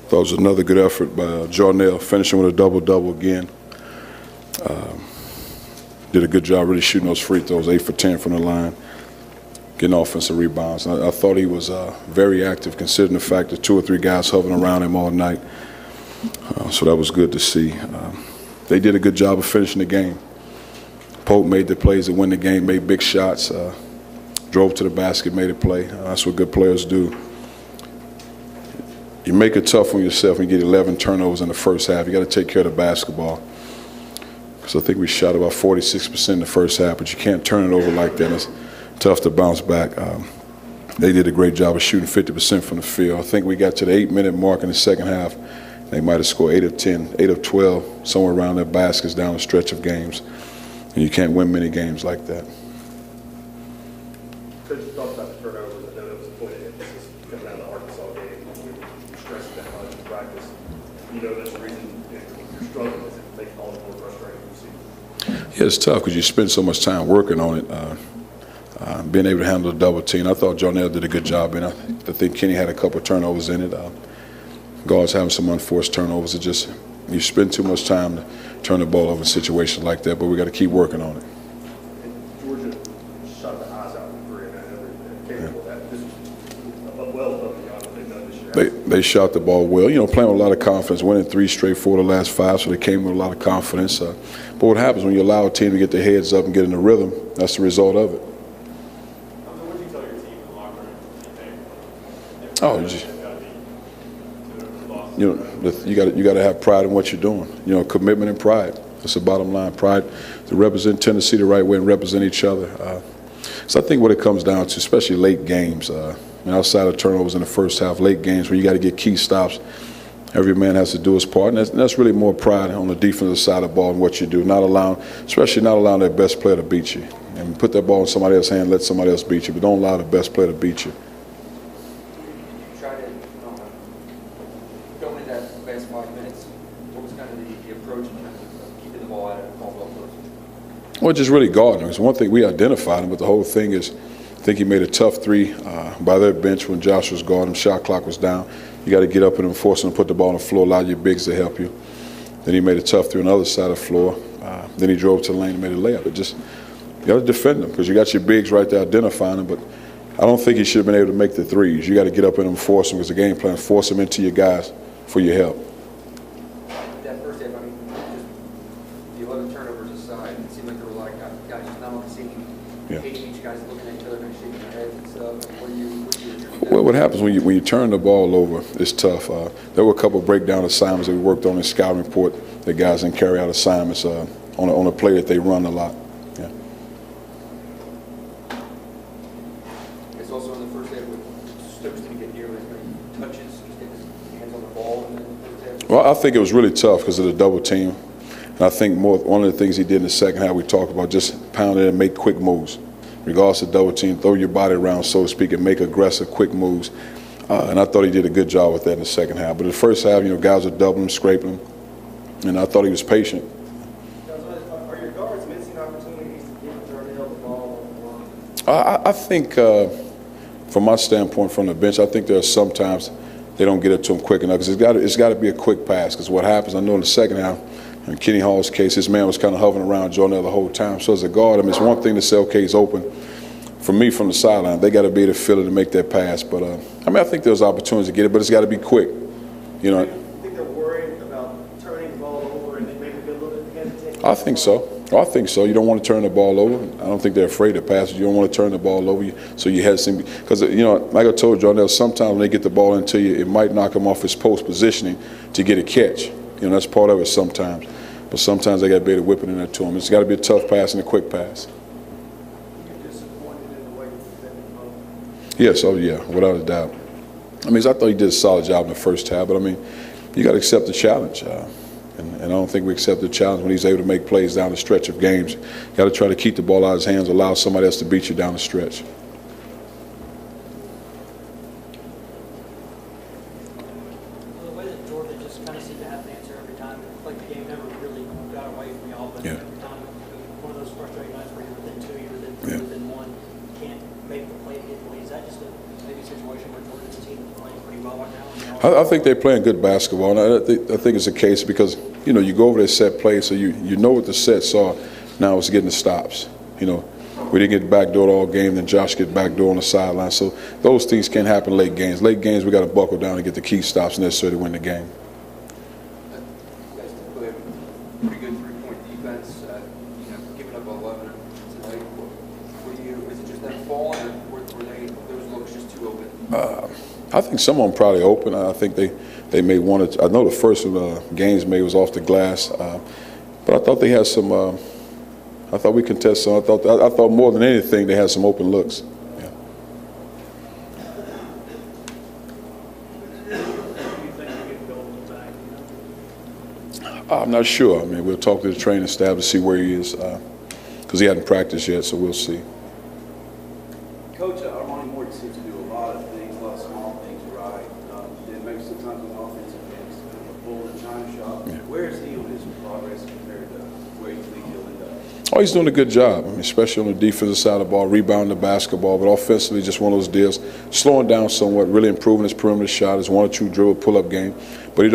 Thought it was another good effort by Jarnell, finishing with a double-double again. Did a good job really shooting those free throws, 8 for 10 from the line, getting offensive rebounds. And I thought he was very active, considering the fact that 2 or 3 guys hovering around him all night. So that was good to see. They did a good job of finishing the game. Pope made the plays to win the game, made big shots, drove to the basket, made a play. That's what good players do. You make it tough on yourself when you get 11 turnovers in the first half. You got to take care of the basketball. So I think we shot about 46% in the first half, but you can't turn it over like that. It's tough to bounce back. They did a great job of shooting 50% from the field. I think we got to the 8-minute mark in the second half. They might have scored 8 of 10, 8 of 12, somewhere around their baskets down the stretch of games. And you can't win many games like that. Coach, you talked about the turnovers. I know that was a point of emphasis coming out of the Arkansas game. You stressed that much in practice. You know that's the reason you're struggling with it, making all the more frustrating to see. Yeah, it's tough because you spend so much time working on it, being able to handle the double team. I thought Jarnell did a good job, and I think Kenny had a couple of turnovers in it. Guards having some unforced turnovers. It just, you spend too much time to turn the ball over in situations like that, but we got to keep working on it. And Georgia shot the eyes out of the three, and I know they're capable of that. This was well above beyond what they've done this year. They shot the ball well, playing with a lot of confidence, winning 3 straight, 4 of the last 5, so they came with a lot of confidence. But what happens when you allow a team to get their heads up and get in the rhythm, that's the result of it. What did you tell your team in the locker room? You got to have pride in what you're doing. Commitment and pride. That's the bottom line. Pride to represent Tennessee the right way and represent each other. So I think what it comes down to, especially late games, outside of turnovers in the first half, late games where you got to get key stops, every man has to do his part, and that's really more pride on the defensive side of the ball and what you do, especially not allowing their best player to beat you. And put that ball in somebody else's hand, let somebody else beat you, but don't allow the best player to beat you. Try to go into that last 5 minutes. What was kind of the approach in terms of keeping the ball out of Caldwell first? Well, just really guarding them. It's one thing we identified him, but the whole thing is, I think he made a tough 3 by their bench when Josh was guarding. Shot clock was down. You got to get up and force him to put the ball on the floor, allow your bigs to help you. Then he made a tough 3 on the other side of the floor. Then he drove to the lane and made a layup. You got to defend him because you got your bigs right there identifying him, but I don't think he should have been able to make the threes. You got to get up in them and force them because the game plan, force them into your guys for your help. That first half, just the 11 turnovers aside, it seemed like there were a lot of guys just not on the same page. Each guy's looking at each other and shaking their heads and stuff. Well, what happens when you turn the ball over, it's tough. There were a couple of breakdown assignments that we worked on in scouting report. The guys didn't carry out assignments on a play that they run a lot. Yeah. It's also in the first half with Stokes didn't get nearly as many touches. He get his hands on the ball in the first half. Well, I think it was really tough because of the double team. And I think one of the things he did in the second half we talked about, just pound it and make quick moves. Regardless of double team, throw your body around, so to speak, and make aggressive, quick moves. And I thought he did a good job with that in the second half. But in the first half, guys were doubling, scraping, and I thought he was patient. Are your guards missing opportunities to give Jarnell the ball? I think, from my standpoint, from the bench, I think there are sometimes they don't get it to him quick enough because it's got to be a quick pass. Because what happens, I know in the second half, in Kenny Hall's case, his man was kind of hovering around Jarnell the whole time. So as a guard, it's one thing to say, okay, he's open. For me, from the sideline, they got to be able to feel it and make that pass. But, I think there's opportunities to get it, but it's got to be quick. Do you think they're worried about turning the ball over and they maybe be a little bit hesitant? I think so. You don't want to turn the ball over. I don't think they're afraid to pass. You don't want to turn the ball over, so you hesitate. Because, like I told Jarnell, sometimes when they get the ball into you, it might knock him off his post positioning to get a catch. That's part of it sometimes. But sometimes they got to be able to whip it in there to him. It's got to be a tough pass and a quick pass. You're disappointed in the way you defended both? Yes, without a doubt. I thought he did a solid job in the first half, but you got to accept the challenge. And I don't think we accept the challenge when he's able to make plays down the stretch of games. You got to try to keep the ball out of his hands, allow somebody else to beat you down the stretch. The way that Georgia just kind of seemed to have an answer every time, like the game never really got away from y'all, but every time one of those frustrating nights where you're within 2, you're within 3, within 1, you can't make the play to get the lead. Is that just maybe a situation where Georgia's team is playing pretty well right now? I think they're playing good basketball, and I think it's a case because, you know, you go over their set play, so you know what the sets are. Now it's getting the stops. You know, we didn't get backdoored all game, then Josh get backdoor on the sideline. So those things can happen late games. Late games, we got to buckle down and get the key stops necessary to win the game. You guys typically have a pretty good three-point defense. You know, giving up 11 tonight. Is it just them falling, or were those looks just too open? I think some of them probably open. I think they made one or two. I know the first games made was off the glass, but I thought they had some. I thought we contested some. I thought more than anything they had some open looks. Yeah. I'm not sure. I mean, we'll talk to the training staff to see where he is because he hadn't practiced yet, so we'll see. Coach, Armani Morton seems to do a lot of things, a lot of small things right. And maybe sometimes on offensive end, it's kind of a bull in China shop. Yeah. Where is he on his progress compared to where you think he'll end up? Oh, he's doing a good job. I mean, especially on the defensive side of the ball, rebounding the basketball, but offensively, just one of those deals, slowing down somewhat, really improving his perimeter shot, his 1 or 2 dribble pull-up game. But he